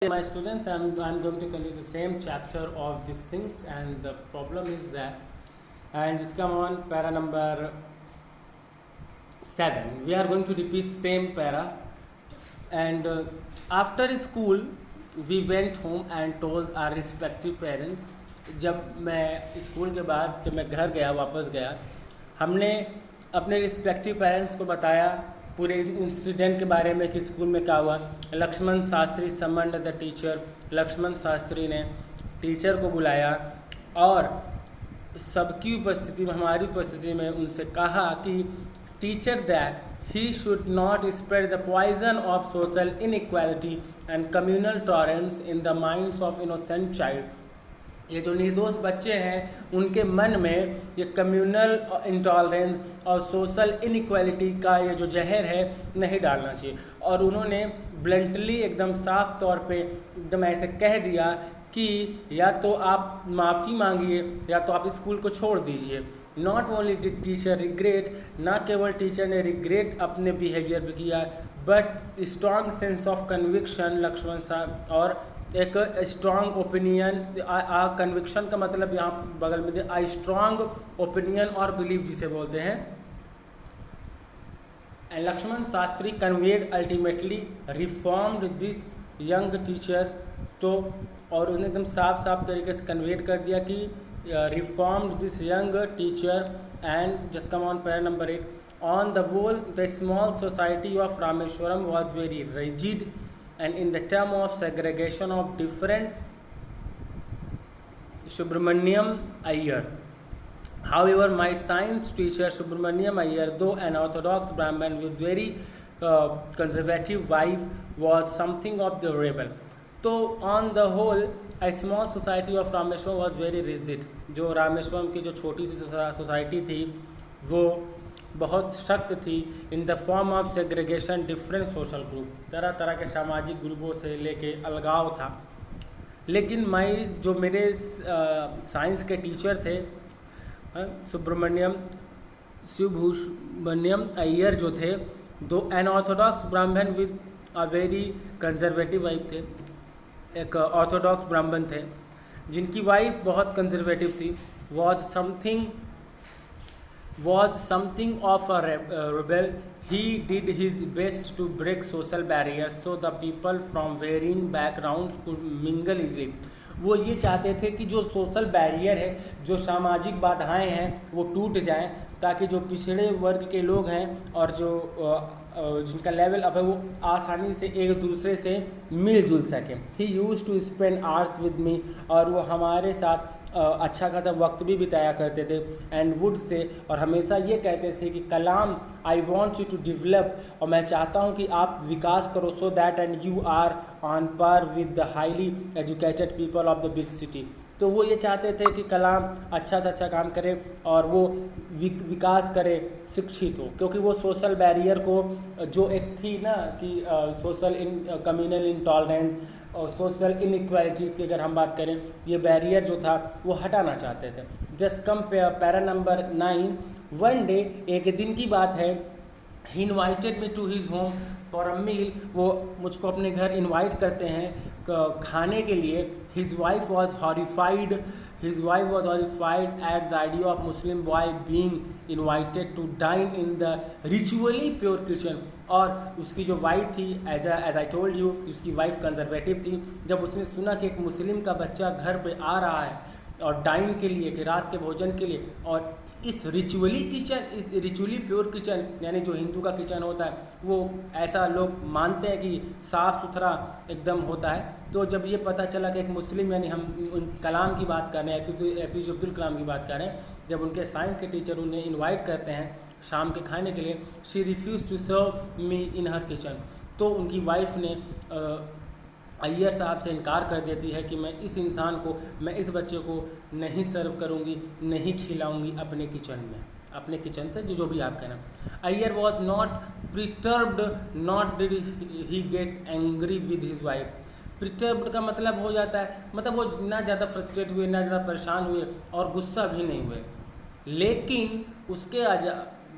My students, I'm going to continue the same chapter of these things, and the problem is that, and just come on para number 7. We are going to repeat same para, and after school we went home and told our respective parents. जब मैं school के बाद जब मैं घर गया वापस गया, हमने अपने रिस्पेक्टिव पेरेंट्स को बताया पूरे इंसिडेंट के बारे में कि स्कूल में क्या हुआ. Lakshman Shastri summoned the teacher. Lakshman Shastri ने टीचर को बुलाया और सबकी उपस्थिति में, हमारी उपस्थिति में उनसे कहा कि teacher that he should not spread the poison of social inequality and communal tolerance in the minds of innocent child. ये जो निर्दोष बच्चे हैं उनके मन में ये कम्युनल इंटॉलरेंस और सोशल इनइक्वालिटी का ये जो जहर है नहीं डालना चाहिए. और उन्होंने ब्लंटली एकदम साफ तौर पे एकदम ऐसे कह दिया कि या तो आप माफ़ी मांगिए या तो आप स्कूल को छोड़ दीजिए. Not only did teacher regret, ना केवल टीचर ने रिग्रेट अपने बिहेवियर पे किया, but strong sense of conviction Lakshman साहब और एक स्ट्रॉन्ग ओपिनियन. कन्विक्शन का मतलब यहाँ बगल में दे स्ट्रॉन्ग ओपिनियन और बिलीव जिसे बोलते हैं. And Lakshman Shastri conveyed ultimately reformed this young teacher. तो और उन्हें एकदम साफ साफ तरीके से कन्वेड कर दिया कि reformed this young teacher. And just come on para number 8. On the whole the small society of Rameswaram was very rigid and in the term of segregation of different Subramaniam Iyer. However, my science teacher Subramaniam Iyer, though an orthodox Brahmin with very conservative wife, was something of the rebel. So on the whole, a small society of Rameshwaram was very rigid. जो रामेश्वरम की जो छोटी सी society थी वो बहुत सख्त थी. In the form of segregation different social group, तरह तरह के सामाजिक ग्रुपों से लेके अलगाव था. लेकिन जो मेरे साइंस के टीचर थे शिवभूषमण्यम अय्यर जो थे, दो एन ऑर्थोडॉक्स ब्राह्मण with a very conservative wife थे. एक ऑर्थोडॉक्स ब्राह्मण थे जिनकी वाइफ बहुत कंजर्वेटिव थी. was something of a rebel. He did his best to break social barriers so the people from varying backgrounds could mingle easily. वो ये चाहते थे कि जो सोशल बैरियर है, जो सामाजिक बाधाएं हैं वो टूट जाएं ताकि जो पिछड़े वर्ग के लोग हैं और जो जिनका लेवल अब है वो आसानी से एक दूसरे से मिलजुल सकें. He use to spend hours with me, और वो हमारे साथ अच्छा खासा वक्त भी बिताया करते थे. एंड वुड से, और हमेशा ये कहते थे कि Kalam I want you to develop, और मैं चाहता हूँ कि आप विकास करो, so that and you are on par with the highly educated people of the big city. तो वो ये चाहते थे कि कलाम अच्छा से अच्छा काम करे और वो विकास करे, शिक्षित हो, क्योंकि वो सोशल बैरियर को जो एक थी ना कि सोशल कम्युनल इंटॉलरेंस और सोशल इनइक्वालिटीज़ की अगर हम बात करें, ये बैरियर जो था वो हटाना चाहते थे. Just come para number 9. One day, एक दिन की बात है, he invited me to his home for a meal. वो मुझको अपने घर इन्वाइट करते हैं खाने के लिए. His wife was horrified at the idea of Muslim boy being invited to dine in the ritually pure kitchen. और उसकी जो वाइफ थी, as I told you, उसकी वाइफ कंजर्वेटिव थी. जब उसने सुना कि एक मुस्लिम का बच्चा घर पे आ रहा है और डाइन के लिए, कि रात के भोजन के लिए, और इस रिचुअली प्योर किचन यानी जो हिंदू का किचन होता है वो ऐसा लोग मानते हैं कि साफ़ सुथरा एकदम होता है. तो जब ये पता चला कि एक मुस्लिम, यानी हम उन कलाम की बात कर रहे हैं, एपीजे अब्दुल कलाम की बात कर रहे हैं, जब उनके साइंस के टीचर उन्हें इनवाइट करते हैं शाम के खाने के लिए, she refused to serve me in her kitchen. तो उनकी वाइफ ने अय्यर साहब से इनकार कर देती है कि मैं इस बच्चे को नहीं सर्व करूंगी, नहीं खिलाऊंगी अपने किचन से, जो भी आप कहना. Iyer was not perturbed, not did he get angry with his wife. Perturbed का मतलब हो जाता है, मतलब वो ना ज़्यादा फ्रस्ट्रेट हुए, ना ज़्यादा परेशान हुए और गुस्सा भी नहीं हुए. लेकिन उसके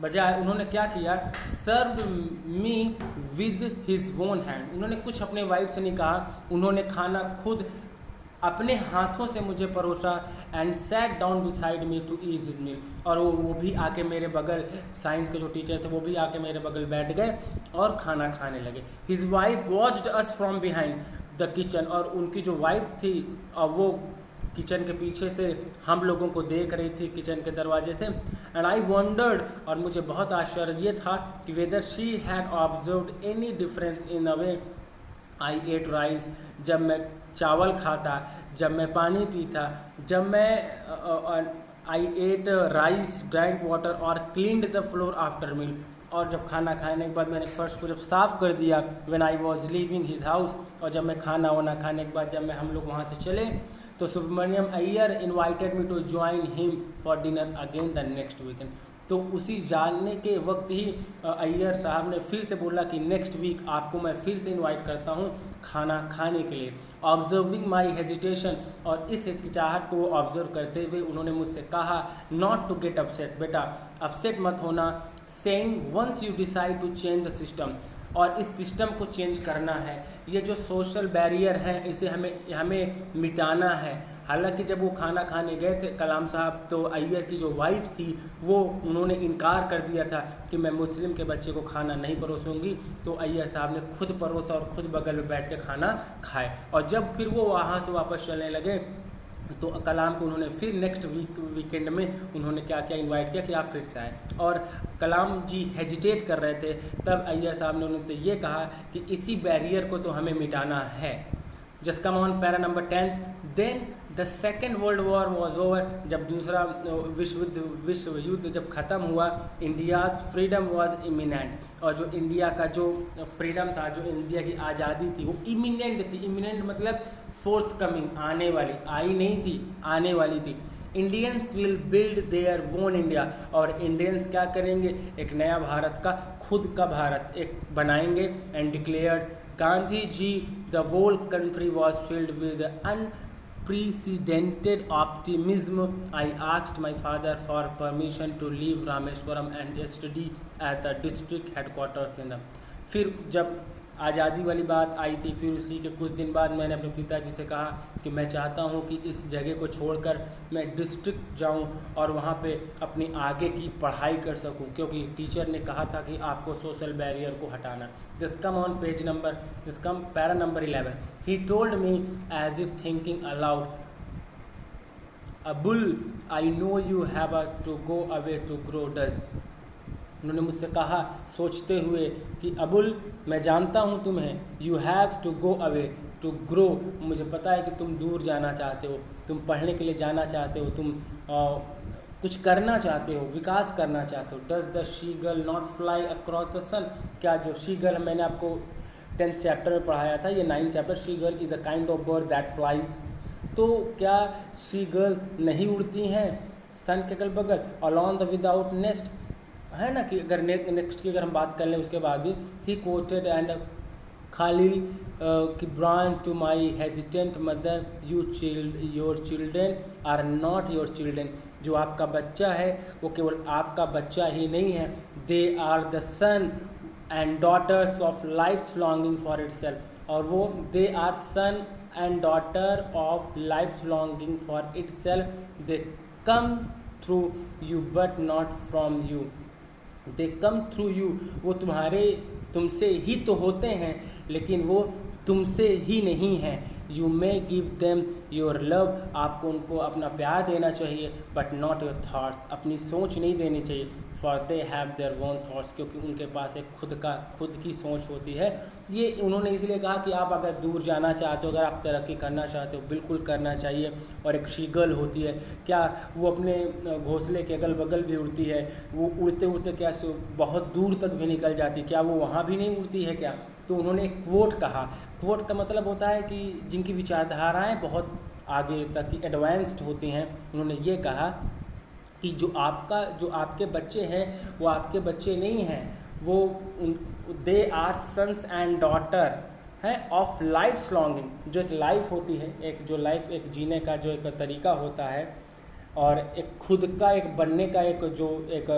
बजाय उन्होंने क्या किया, served me with his own hand. उन्होंने कुछ अपने वाइफ से नहीं कहा, उन्होंने खाना खुद अपने हाथों से मुझे परोसा and sat down beside me to eat his meal. और वो भी आके मेरे बगल, साइंस के जो टीचर थे वो भी आके मेरे बगल बैठ गए और खाना खाने लगे। His wife watched us from behind the kitchen. और उनकी जो वाइफ थी और वो किचन के पीछे से हम लोगों को देख रही थी किचन के दरवाजे से। एंड आई वंडर्ड, और मुझे बहुत आश्चर्य ये था कि whether she had observed any difference in a way I ate rice, जब मैं चावल खाता, जब मैं पानी पीता, जब मैं I ate rice, drank water और cleaned the floor after meal. और जब खाना खाने के बाद मैंने फर्श को जब साफ़ कर दिया, when I was leaving his house. और जब मैं खाना वाना खाने के बाद जब मैं हम लोग वहाँ से चले तो Subramaniam Iyer invited me to join him for dinner again the next weekend. तो उसी जानने के वक्त ही अय्यर साहब ने फिर से बोला कि नेक्स्ट वीक आपको मैं फिर से इनवाइट करता हूँ खाना खाने के लिए। ऑब्जर्विंग माई हेजिटेशन, और इस हिचकिचाहट को वो ऑब्जर्व करते हुए उन्होंने मुझसे कहा, नॉट टू गेट अपसेट, बेटा अपसेट मत होना। Saying once you decide to change the system, और इस सिस्टम को चेंज करना है, ये जो सोशल बैरियर है इसे हमें मिटाना है। हालांकि जब वो खाना खाने गए थे कलाम साहब, तो अय्यर की जो वाइफ थी वो उन्होंने इनकार कर दिया था कि मैं मुस्लिम के बच्चे को खाना नहीं परोसूंगी। तो अय्यर साहब ने खुद परोसा और खुद बगल में बैठ के खाना खाए। और जब फिर वो वहाँ से वापस चलने लगे तो कलाम को उन्होंने फिर नेक्स्ट वीकेंड में उन्होंने क्या क्या इनवाइट किया कि आप फिर से आए। और कलाम जी हेजिटेट कर रहे थे, तब अय्यर साहब ने उनसे ये कहा कि इसी बैरियर को तो हमें मिटाना है। Just come on para number 10। Then the second world war was over, जब दूसरा विश्व युद्ध जब ख़त्म हुआ, इंडियाज़ फ्रीडम वॉज इमिनेंट। और जो इंडिया का जो फ्रीडम था, जो इंडिया की आज़ादी थी वो इमिनेंट थी। इमिनेंट मतलब फोर्थ कमिंग, आने वाली, आई नहीं थी, आने वाली थी। Indians will build their own India, और इंडियंस क्या करेंगे, एक नया भारत का, खुद का भारत एक बनाएंगे। And declared Gandhi ji the whole country was filled with unprecedented optimism. I asked my father for permission to leave Rameshwaram and study at the district headquarters in the। फिर जब आज़ादी वाली बात आई थी, फिर उसी के कुछ दिन बाद मैंने अपने पिताजी से कहा कि मैं चाहता हूं कि इस जगह को छोड़कर मैं डिस्ट्रिक्ट जाऊं और वहां पे अपनी आगे की पढ़ाई कर सकूं, क्योंकि टीचर ने कहा था कि आपको सोशल बैरियर को हटाना। This come on page number, this come para number 11। He told me as if thinking aloud, Abul I know you have to go away to grow does. उन्होंने मुझसे कहा सोचते हुए कि अबुल मैं जानता हूँ तुम्हें, you have to go away to grow, मुझे पता है कि तुम दूर जाना चाहते हो, तुम पढ़ने के लिए जाना चाहते हो, तुम कुछ करना चाहते हो, विकास करना चाहते हो। Does the she girl not fly across the sun, क्या जो शी गर्ल मैंने आपको 10th चैप्टर में पढ़ाया था, ये 9th chapter, she girl is a kind of bird that flies. तो क्या शी गर्ल्स नहीं उड़ती हैं सन के अगल बगल, अलॉन द विदाउट नेस्ट, है ना। कि अगर नेक्स्ट की अगर हम बात कर लें उसके बाद भी, he quoted and Khalil Gibran to my hesitant mother, your children are not your children. जो आपका बच्चा है वो केवल आपका बच्चा ही नहीं है, they are the son and daughters of life's longing for itself. और वो they are son and daughter of life's longing for itself, they come through you but not from you, they come through you, वो तुमसे ही तो होते हैं लेकिन वो तुमसे ही नहीं हैं। You may give them your love, आपको उनको अपना प्यार देना चाहिए, बट नॉट योर थाट्स, अपनी सोच नहीं देनी चाहिए। For they have their own thoughts, क्योंकि उनके पास एक खुद की सोच होती है। ये उन्होंने इसलिए कहा कि आप अगर दूर जाना चाहते हो, अगर आप तरक्की करना चाहते हो, बिल्कुल करना चाहिए। और एक शीगल होती है, क्या वो अपने घोंसले के अगल बगल भी उड़ती है, वो उड़ते उड़ते क्या बहुत दूर तक भी निकल जाती, क्या वो वहाँ भी नहीं उड़ती है क्या। तो उन्होंने एक क्वोट कहा, क्वोट का मतलब होता है कि जिनकी विचारधाराएँ बहुत आगे तक की एडवांस्ड होती हैं। उन्होंने ये कहा कि जो आपके बच्चे हैं वो आपके बच्चे नहीं हैं, वो they are sons and daughter है ऑफ लाइफ्स लॉन्गिंग, जो एक लाइफ होती है, एक जो लाइफ एक जीने का जो एक तरीका होता है, और एक खुद का एक बनने का एक जो एक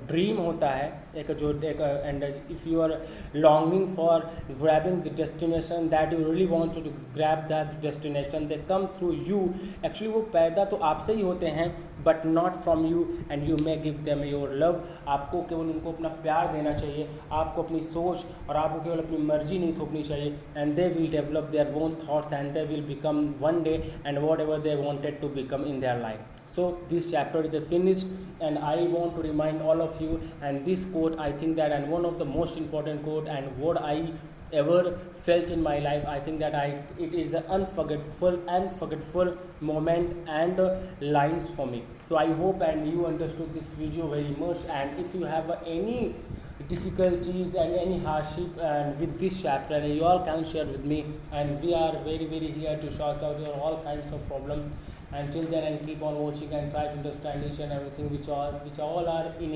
ड्रीम होता है, एक जो एक and if you are longing for grabbing the destination that you really want to grab that destination, they come through you. Actually वो पैदा तो आपसे ही होते हैं but not from you, and you may give them your love. आपको केवल उनको अपना प्यार देना चाहिए, आपको अपनी सोच और आपको केवल अपनी मर्जी नहीं थोपनी चाहिए, and they will develop their own thoughts and they will become one day and whatever they wanted to become in their life. So this chapter is finished, and I want to remind all of you, and this quote I think that, and one of the most important quote and what I ever felt in my life, I think that it is an unforgettable moment and lines for me. So I hope and you understood this video very much, and if you have any difficulties and any hardship and with this chapter, and you all can share with me, and we are very here to sort out your all kinds of problems. Until then, and keep on watching and try to understand each and everything which all are in